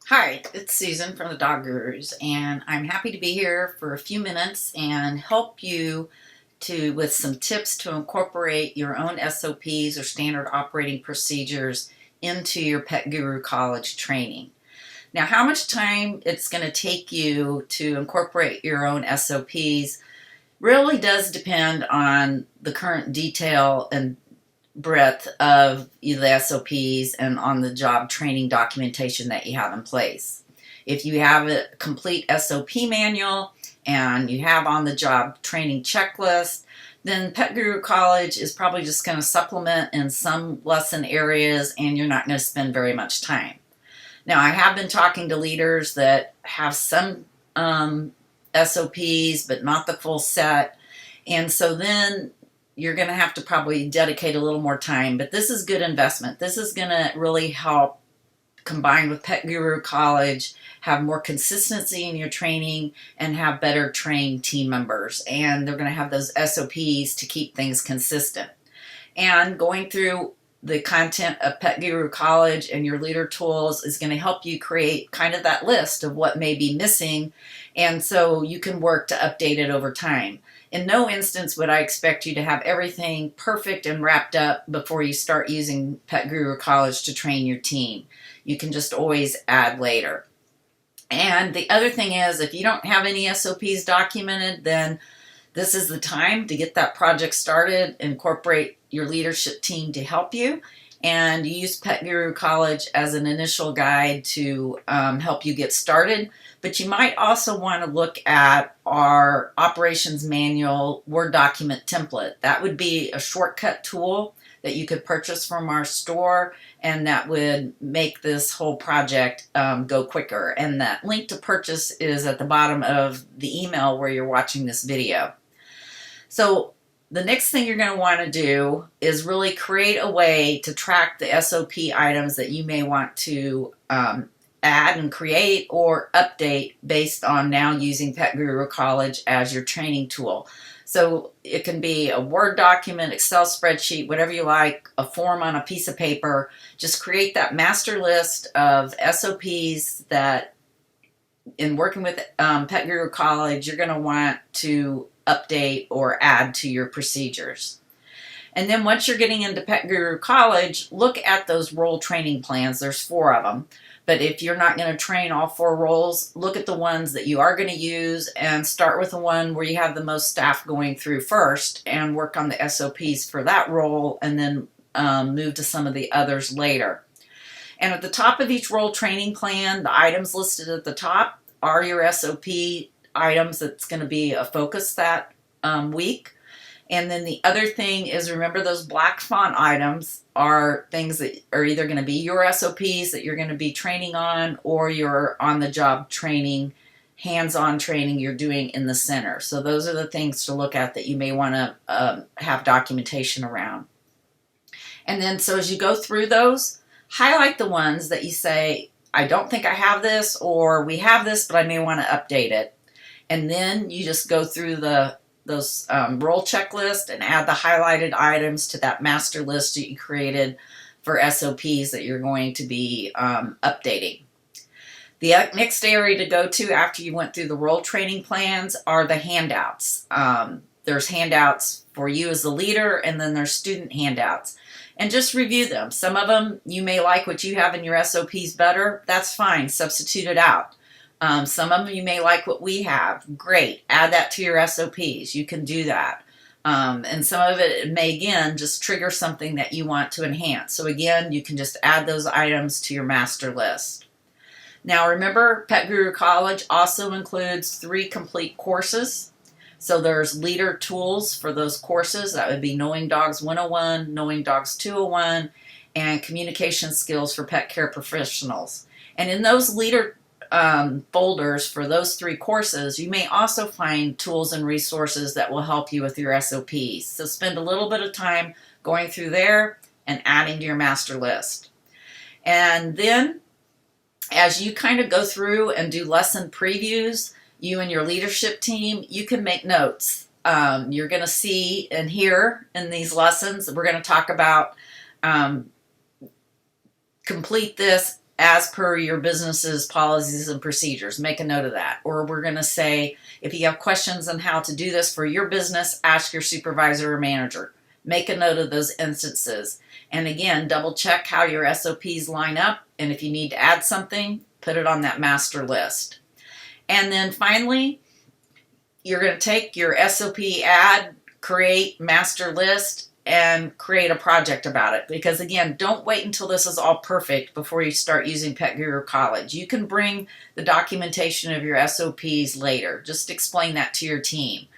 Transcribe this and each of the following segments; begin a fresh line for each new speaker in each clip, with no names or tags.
Hi, it's Susan from the Dog Gurus, and I'm happy to be here for a few minutes and help you with some tips to incorporate your own SOPs or standard operating procedures into your Pet Guru College training. Now, how much time it's going to take you to incorporate your own SOPs really does depend on the current detail and breadth of the SOPs and on the job training documentation that you have in place. If you have a complete SOP manual and you have on the job training checklist, then Pet Guru College is probably just going to supplement in some lesson areas and you're not going to spend very much time. Now, I have been talking to leaders that have some SOPs but not the full set, and so then you're going to have to probably dedicate a little more time, but this is good investment. This is going to really help, combined with Pet Guru College, have more consistency in your training and have better trained team members. And they're going to have those SOPs to keep things consistent. And going through the content of Pet Guru College and your leader tools is going to help you create kind of that list of what may be missing, and so you can work to update it over time. In no instance would I expect you to have everything perfect and wrapped up before you start using Pet Guru College to train your team. You can just always add later. And the other thing is, if you don't have any SOPs documented, then this is the time to get that project started, incorporate your leadership team to help you, and use Pet Guru College as an initial guide to help you get started. But you might also want to look at our operations manual Word document template. That would be a shortcut tool that you could purchase from our store, and that would make this whole project go quicker. And that link to purchase is at the bottom of the email where you're watching this video. So the next thing you're going to want to do is really create a way to track the SOP items that you may want to add and create or update based on now using Pet Guru College as your training tool. So it can be a Word document, Excel spreadsheet, whatever you like, a form on a piece of paper. Just create that master list of SOPs that, in working with Pet Guru College, you're going to want to update or add to your procedures. And then once you're getting into Pet Guru College, look at those role training plans. There's 4 of them. But if you're not going to train all 4 roles, look at the ones that you are going to use and start with the one where you have the most staff going through first and work on the SOPs for that role, and then move to some of the others later. And at the top of each role training plan, the items listed at the top are your SOP items that's going to be a focus that week. And then the other thing is, remember, those black font items are things that are either going to be your SOPs that you're going to be training on, or your on-the-job training, hands-on training you're doing in the center. So those are the things to look at that you may want to have documentation around. And then so as you go through those, highlight the ones that you say, I don't think I have this, or we have this, but I may want to update it. And then you just go through those role checklist and add the highlighted items to that master list that you created for SOPs that you're going to be updating. The next area to go to after you went through the role training plans are the handouts. There's handouts for you as the leader, and then there's student handouts. And just review them. Some of them, you may like what you have in your SOPs better. That's fine. Substitute it out. Some of them you may like what we have. Great. Add that to your SOPs. You can do that. And some of it may, again, just trigger something that you want to enhance. So again, you can just add those items to your master list. Now remember, Pet Guru College also includes 3 complete courses. So there's leader tools for those courses. That would be Knowing Dogs 101, Knowing Dogs 201, and Communication Skills for Pet Care Professionals. And in those leader folders for those 3 courses, you may also find tools and resources that will help you with your SOPs. So spend a little bit of time going through there and adding to your master list. And then as you kind of go through and do lesson previews, you and your leadership team, you can make notes. You're going to see and hear in these lessons, we're going to talk about complete this, as per your business's policies and procedures. Make a note of that. Or we're going to say, if you have questions on how to do this for your business, ask your supervisor or manager. Make a note of those instances. And again, double check how your SOPs line up. And if you need to add something, put it on that master list. And then finally, you're going to take your SOP add, create master list, and create a project about it. Because again, don't wait until this is all perfect before you start using Pet Guru College. You can bring the documentation of your SOPs later. Just explain that to your team.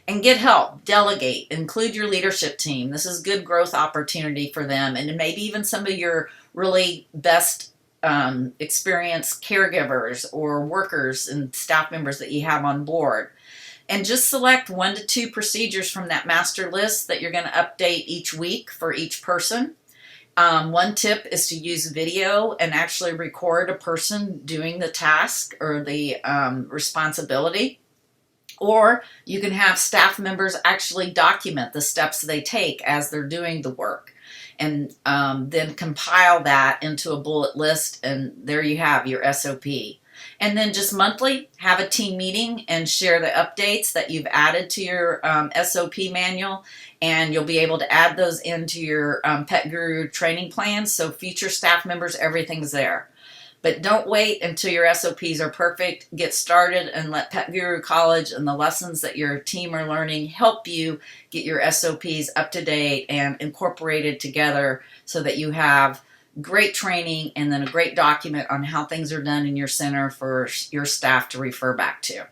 And get help. Delegate. Include your leadership team. This is good growth opportunity for them, and maybe even some of your really best experienced caregivers or workers and staff members that you have on board. And just select 1 to 2 procedures from that master list that you're going to update each week for each person. One tip is to use video and actually record a person doing the task or the responsibility. Or you can have staff members actually document the steps they take as they're doing the work, and then compile that into a bullet list, and there you have your SOP. And then just monthly, have a team meeting and share the updates that you've added to your SOP manual, and you'll be able to add those into your Pet Guru training plans. So future staff members, everything's there. But don't wait until your SOPs are perfect. Get started and let Pet Guru College and the lessons that your team are learning help you get your SOPs up to date and incorporated together so that you have great training and then a great document on how things are done in your center for your staff to refer back to.